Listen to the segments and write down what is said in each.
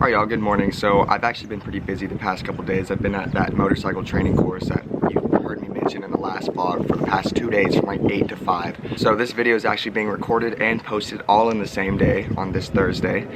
Alright y'all, good morning. So I've actually been pretty busy the past couple days. I've been at that motorcycle training course that you heard me mention in the last vlog for the past 2 days from like 8 to 5. So this video is actually being recorded and posted all in the same day on this Thursday.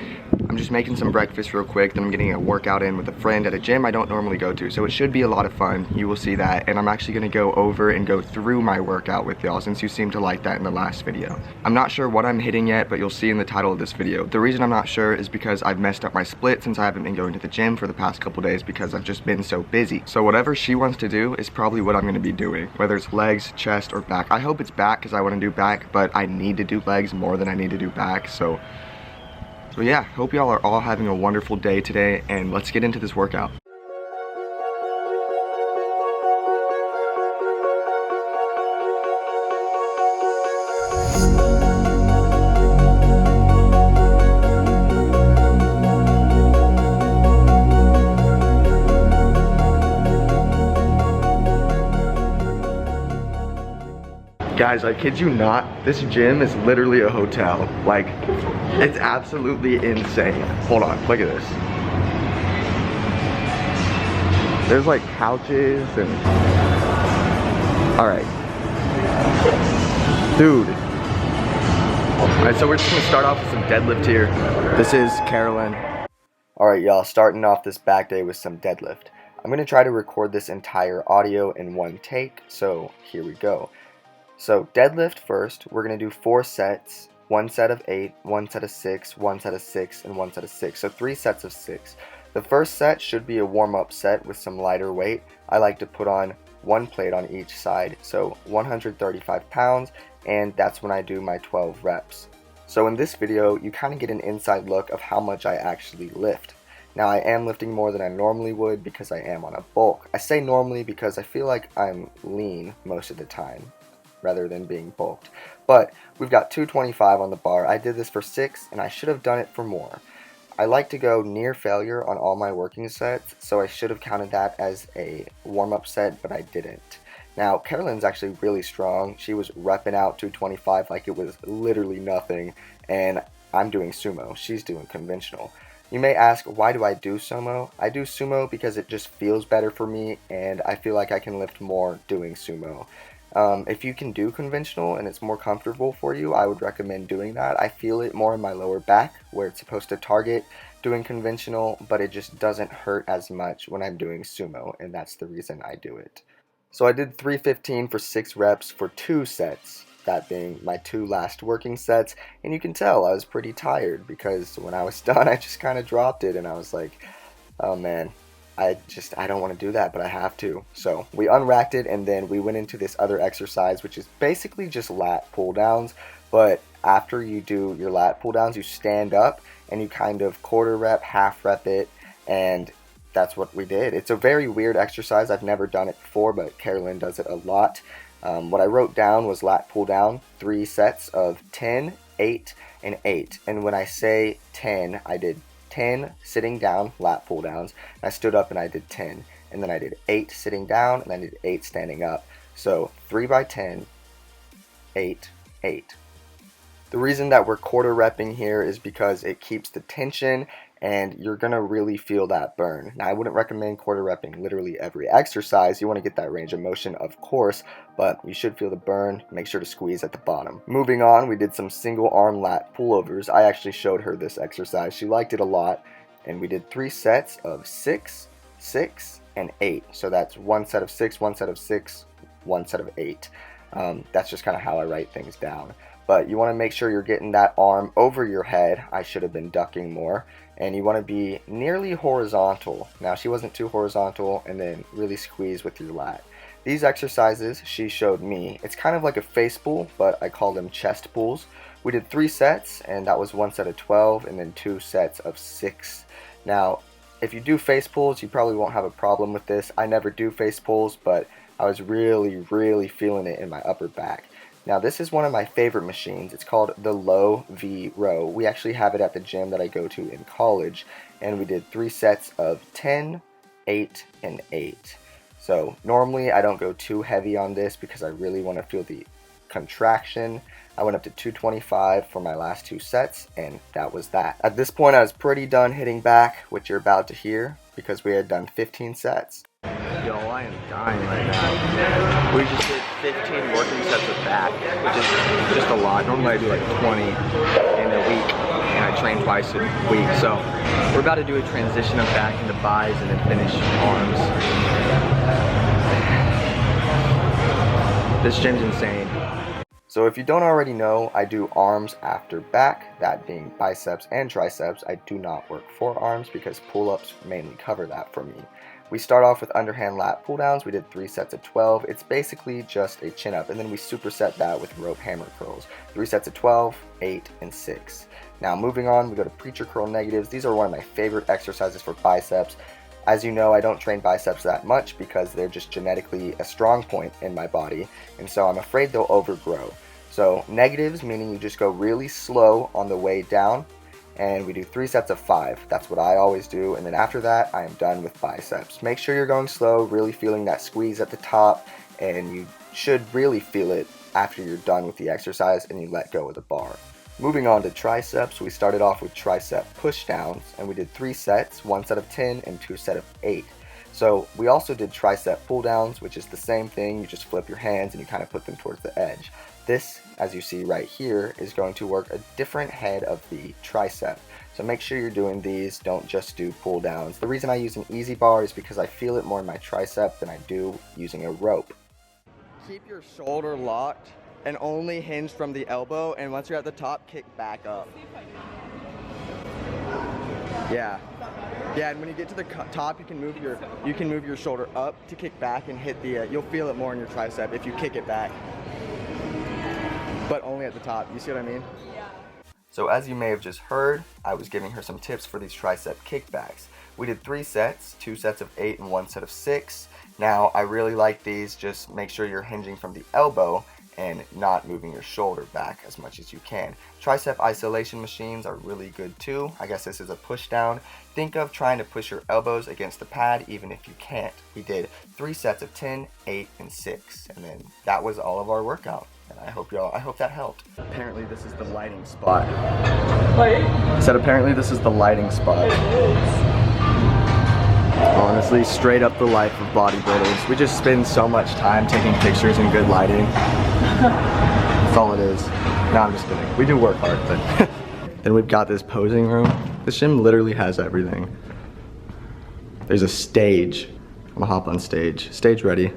I'm just making some breakfast real quick, then I'm getting a workout in with a friend at a gym I don't normally go to. So it should be a lot of fun. You will see that. And I'm actually going to go over and go through my workout with y'all since you seemed to like that in the last video. I'm not sure what I'm hitting yet, but you'll see in the title of this video. The reason I'm not sure is because I've messed up my split since I haven't been going to the gym for the past couple days because I've just been so busy. So whatever she wants to do is probably what I'm going to be doing, whether it's legs, chest, or back. I hope it's back because I want to do back, but I need to do legs more than I need to do back. So yeah, hope y'all are all having a wonderful day today, and let's get into this workout. Guys, I kid you not, this gym is literally a hotel. Like, it's absolutely insane. Hold on, look at this. There's like couches and... Alright. Dude. Alright, so we're just gonna start off with some deadlift here. This is Carolyn. Alright y'all, starting off this back day with some deadlift. I'm gonna try to record this entire audio in one take, so here we go. So deadlift first, we're going to do 4 sets, 1 set of 8, 1 set of 6, 1 set of 6, and 1 set of 6. So 3 sets of 6. The first set should be a warm-up set with some lighter weight. I like to put on 1 plate on each side, so 135 pounds, and that's when I do my 12 reps. So in this video, you kind of get an inside look of how much I actually lift. Now I am lifting more than I normally would because I am on a bulk. I say normally because I feel like I'm lean most of the time, rather than being bulked. But we've got 225 on the bar. I did this for 6 and I should have done it for more. I like to go near failure on all my working sets, so I should have counted that as a warm-up set, but I didn't. Now Carolyn's actually really strong. She was repping out 225 like it was literally nothing, and I'm doing sumo. She's doing conventional. You may ask, why do I do sumo? I do sumo because it just feels better for me and I feel like I can lift more doing sumo. If you can do conventional and it's more comfortable for you, I would recommend doing that. I feel it more in my lower back where it's supposed to target doing conventional, but it just doesn't hurt as much when I'm doing sumo, and that's the reason I do it. So I did 315 for 6 reps for 2 sets, that being my 2 last working sets, and you can tell I was pretty tired because when I was done I just kind of dropped it and I was like, oh man, I don't want to do that, but I have to. So we unracked it and then we went into this other exercise, which is basically just lat pull downs. But after you do your lat pull downs, you stand up and you kind of quarter rep, half rep it. And that's what we did. It's a very weird exercise. I've never done it before, but Carolyn does it a lot. What I wrote down was lat pull down, 3 sets of 10, 8, and 8. And when I say 10, I did 10 sitting down lat pull downs, and I stood up and I did 10, and then I did 8 sitting down and I did 8 standing up. So 3 by 10, 8, 8. The reason that we're quarter repping here is because it keeps the tension and you're gonna really feel that burn. Now I wouldn't recommend quarter repping literally every exercise. You want to get that range of motion, of course, but you should feel the burn. Make sure to squeeze at the bottom. Moving on, we did some single arm lat pullovers. I actually showed her this exercise. She liked it a lot, and we did 3 sets of 6, 6, and 8. So that's 1 set of 6, 1 set of 6, 1 set of 8. That's just kind of how I write things down. But you want to make sure you're getting that arm over your head. I should have been ducking more. And you want to be nearly horizontal. Now she wasn't too horizontal, and then really squeeze with your lat. These exercises she showed me. It's kind of like a face pull, but I call them chest pulls. We did 3 sets, and that was 1 set of 12 and then 2 sets of 6. Now if you do face pulls, you probably won't have a problem with this. I never do face pulls, but I was really feeling it in my upper back. Now this is one of my favorite machines. It's called the Low V Row. We actually have it at the gym that I go to in college, and we did 3 sets of 10, 8, and 8. So normally I don't go too heavy on this because I really want to feel the contraction. I went up to 225 for my last 2 sets, and that was that. At this point, I was pretty done hitting back, which you're about to hear, because we had done 15 sets. Yo, I am dying right now. We just did 15 working sets of back, which is just a lot. Normally I do like 20 in a week, and I train twice a week. So we're about to do a transition of back into buys and then finish arms. This gym's insane. So if you don't already know, I do arms after back, that being biceps and triceps. I do not work forearms because pull-ups mainly cover that for me. We start off with underhand lat pull downs. We did 3 sets of 12. It's basically just a chin up, and then we superset that with rope hammer curls. 3 sets of 12, 8, and 6. Now moving on, we go to preacher curl negatives. These are one of my favorite exercises for biceps. As you know, I don't train biceps that much because they're just genetically a strong point in my body, and so I'm afraid they'll overgrow. So negatives, meaning you just go really slow on the way down, and we do 3 sets of 5. That's what I always do, and then after that, I am done with biceps. Make sure you're going slow, really feeling that squeeze at the top, and you should really feel it after you're done with the exercise and you let go of the bar. Moving on to triceps, we started off with tricep push downs, and we did 3 sets, 1 set of 10 and 2 sets of 8. So we also did tricep pull downs, which is the same thing. You just flip your hands and you kind of put them towards the edge. This, as you see right here, is going to work a different head of the tricep. So make sure you're doing these, don't just do pull downs. The reason I use an easy bar is because I feel it more in my tricep than I do using a rope. Keep your shoulder locked and only hinge from the elbow, and once you're at the top, kick back up. Yeah, and when you get to the top, you can move your shoulder up to kick back and hit the. You'll feel it more in your tricep if you kick it back, but only at the top. You see what I mean? Yeah. So as you may have just heard, I was giving her some tips for these tricep kickbacks. We did 3 sets, 2 sets of 8 and 1 set of 6. Now I really like these. Just make sure you're hinging from the elbow and not moving your shoulder back as much as you can. Tricep isolation machines are really good too. I guess this is a push down. Think of trying to push your elbows against the pad even if you can't. We did 3 sets of 10, 8, and 6, and then that was all of our workout. And I hope that helped. Apparently this is the lighting spot. Wait? I said apparently this is the lighting spot. It is. Honestly, straight up the life of bodybuilders. We just spend so much time taking pictures in good lighting. That's all it is. No, I'm just kidding. We do work hard, but then we've got this posing room. This gym literally has everything. There's a stage. I'm gonna hop on stage. Stage ready.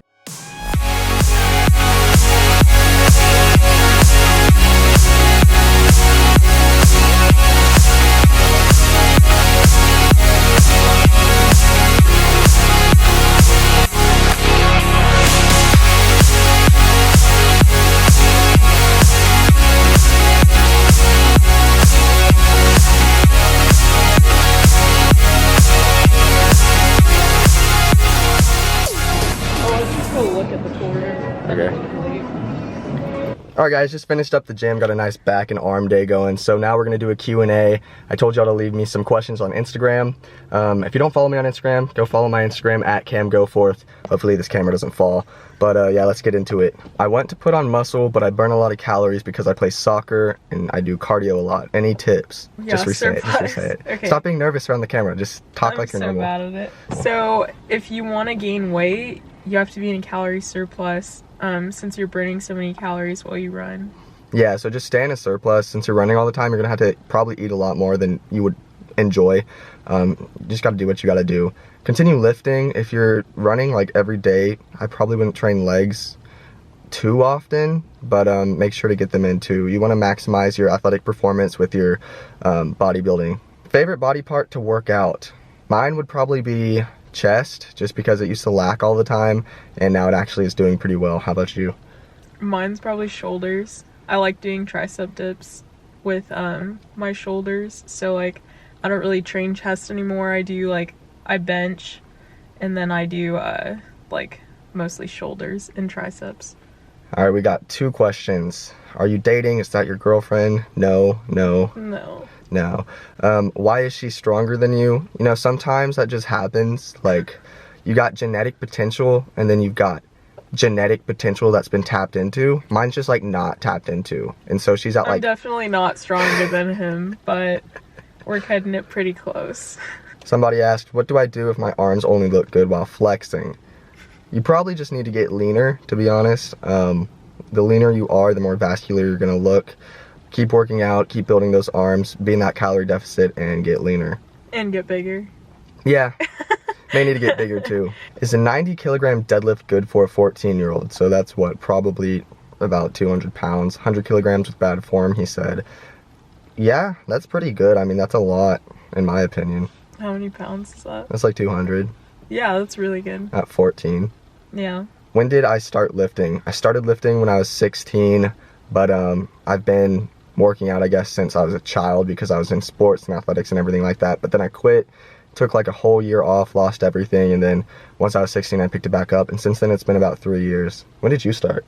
Alright guys, just finished up the gym, got a nice back and arm day going, so now we're going to do a Q&A. I told y'all to leave me some questions on Instagram. If you don't follow me on Instagram, go follow my Instagram at @CamGoforth. Hopefully this camera doesn't fall. But yeah, let's get into it. I went to put on muscle, but I burn a lot of calories because I play soccer and I do cardio a lot. Any tips? Yeah, just re-say it. Okay. Stop being nervous around the camera. Just talk like you're normal. I'm so bad at it. So if you want to gain weight, you have to be in a calorie surplus. Since you're burning so many calories while you run. Yeah, so just stay in a surplus. Since you're running all the time, you're gonna have to probably eat a lot more than you would enjoy. You just gotta do what you gotta do. Continue lifting. If you're running like every day, I probably wouldn't train legs too often, but make sure to get them in too. You wanna maximize your athletic performance with your bodybuilding. Favorite body part to work out? Mine would probably be chest, just because it used to lack all the time and now it actually is doing pretty well. How about you? Mine's probably shoulders. I like doing tricep dips with my shoulders, so like I don't really train chest anymore. I bench and then I do like mostly shoulders and triceps. All right, we got 2 questions. Are you dating? Is that your girlfriend? No. Why is she stronger than you? You know, sometimes that just happens. Like, you got genetic potential and then you've got genetic potential that's been tapped into. Mine's just like not tapped into. And so she's at I'm like, definitely not stronger than him, but we're cutting it pretty close. somebody asked, what do I do if my arms only look good while flexing? You probably just need to get leaner, to be honest. The leaner you are, the more vascular you're gonna look. Keep working out, keep building those arms, be in that calorie deficit, and get leaner. And get bigger. Yeah, may need to get bigger too. Is a 90 kilogram deadlift good for a 14-year-old? So that's what, probably about 200 pounds, 100 kilograms with bad form, he said. Yeah, that's pretty good. I mean, that's a lot, in my opinion. How many pounds is that? That's like 200 Yeah, that's really good. at 14. Yeah. When did I start lifting? I started lifting when I was 16, but I've been working out, I guess, since I was a child because I was in sports and athletics and everything like that. But then I quit, took like a whole year off, lost everything, and then once I was 16, I picked it back up. And since then, it's been about 3 years. When did you start?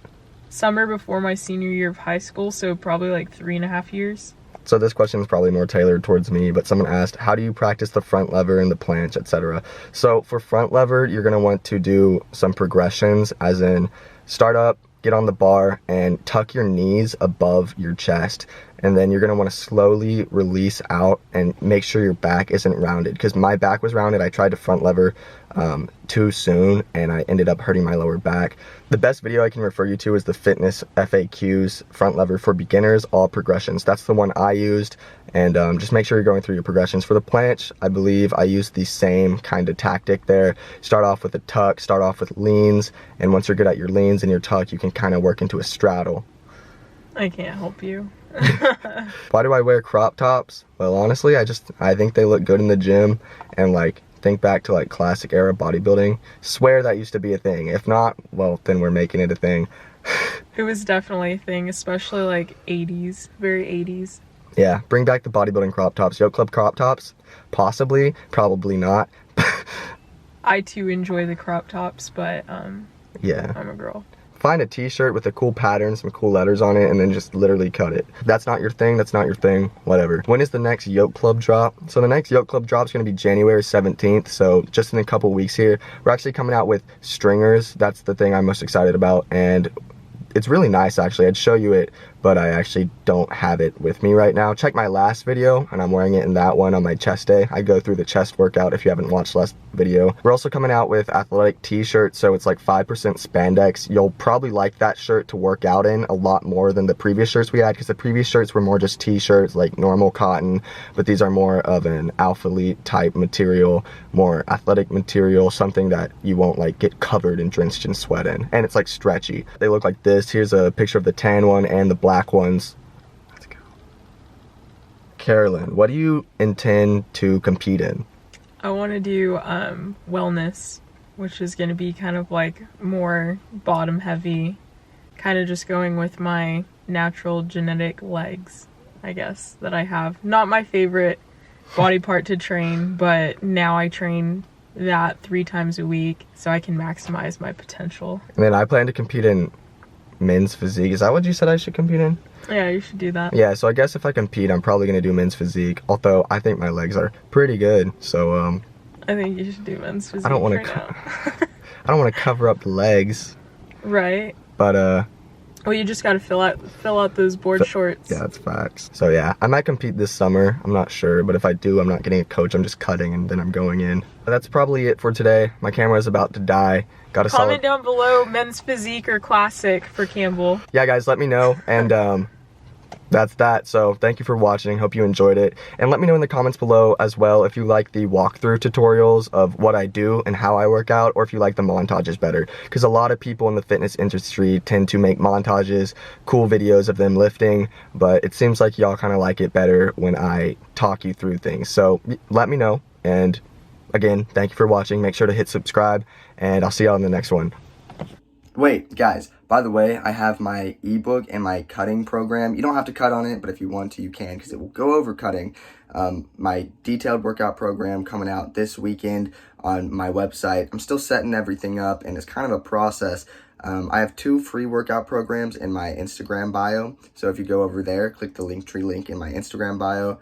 Summer before my senior year of high school, so probably like 3.5 years. So this question is probably more tailored towards me, but someone asked, how do you practice the front lever and the planche, etc.? So for front lever, you're going to want to do some progressions, as in start up, get on the bar, and tuck your knees above your chest. And then you're going to want to slowly release out and make sure your back isn't rounded. Because my back was rounded. I tried to front lever too soon, and I ended up hurting my lower back. The best video I can refer you to is the Fitness FAQs front lever for beginners, all progressions. That's the one I used, and just make sure you're going through your progressions. For the planche, I believe I used the same kind of tactic there. Start off with a tuck, start off with leans, and once you're good at your leans and your tuck, you can kind of work into a straddle. I can't help you. Why do I wear crop tops? Well, honestly, I think they look good in the gym, and like, think back to like classic era bodybuilding. Swear that used to be a thing. If not, well, then we're making it a thing. It was definitely a thing, especially like 80s, very 80s. Yeah, bring back the bodybuilding crop tops. Yoke Club crop tops? Possibly, probably not. I too enjoy the crop tops, but Yeah. I'm a girl. Find a t-shirt with a cool pattern, some cool letters on it, and then just literally cut it. If that's not your thing, that's not your thing, whatever. When is the next Yoke Club drop? So the next Yoke Club drop is going to be January 17th, so just in a couple weeks here. We're actually coming out with stringers. That's the thing I'm most excited about, and it's really nice actually. I'd show you it, but I actually don't have it with me right now. Check my last video, and I'm wearing it in that one on my chest day. I go through the chest workout if you haven't watched last video. We're also coming out with athletic t-shirts, so it's like 5% spandex. You'll probably like that shirt to work out in a lot more than the previous shirts we had, because the previous shirts were more just t-shirts, like normal cotton, but these are more of an alpha elite type material, more athletic material, something that you won't like get covered and drenched in sweat in, and it's like stretchy. They look like this. Here's a picture of the tan one and the black ones. Let's go. Carolyn, what do you intend to compete in? I want to do wellness, which is going to be kind of like more bottom heavy, kind of just going with my natural genetic legs, I guess, that I have. Not my favorite body part to train, but now I train that 3 times a week so I can maximize my potential. And then I plan to compete in men's physique. Is that what you said I should compete in? Yeah, you should do that. Yeah, so I guess if I compete, I'm probably going to do men's physique, although I think my legs are pretty good, so I think you should do men's physique. I don't want right now. I don't want to cover up the legs, Right. but Well, you just gotta fill out those board shorts. yeah, that's facts. So yeah, I might compete this summer. I'm not sure, but if I do, I'm not getting a coach. I'm just cutting and then I'm going in. But that's probably it for today. My camera is about to die. Got a Comment down below men's physique or classic for Campbell. Yeah, guys, let me know, and that's that. So thank you for watching. Hope you enjoyed it, and let me know in the comments below as well if you like the walkthrough tutorials of what I do and how I work out, or if you like the montages better, because a lot of people in the fitness industry tend to make montages, cool videos of them lifting, but it seems like y'all kind of like it better when I talk you through things. So let me know, and again, thank you for watching. Make sure to hit subscribe, and I'll see y'all in the next one. Wait, guys, by the way, I have my ebook and my cutting program. You don't have to cut on it, but if you want to, you can, because it will go over cutting. My detailed workout program coming out this weekend on my website. I'm still setting everything up, and it's kind of a process. I have 2 free workout programs in my Instagram bio. So if you go over there, click the Linktree link in my Instagram bio.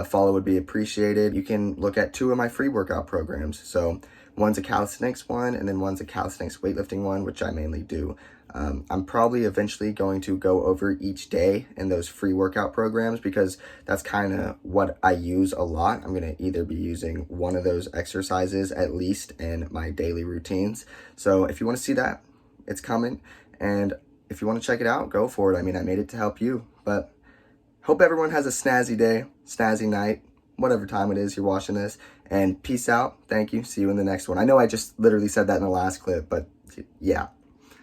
Follow would be appreciated. You can look at 2 of my free workout programs. So one's a calisthenics one, and then one's a calisthenics weightlifting one, which I mainly do. I'm probably eventually going to go over each day in those free workout programs because that's kind of what I use a lot. I'm going to either be using one of those exercises at least in my daily routines. So if you want to see that, it's coming. And if you want to check it out, go for it. I mean, I made it to help you. But hope everyone has a snazzy day, snazzy night, whatever time it is you're watching this. And peace out. Thank you. See you in the next one. I know I just literally said that in the last clip, but yeah.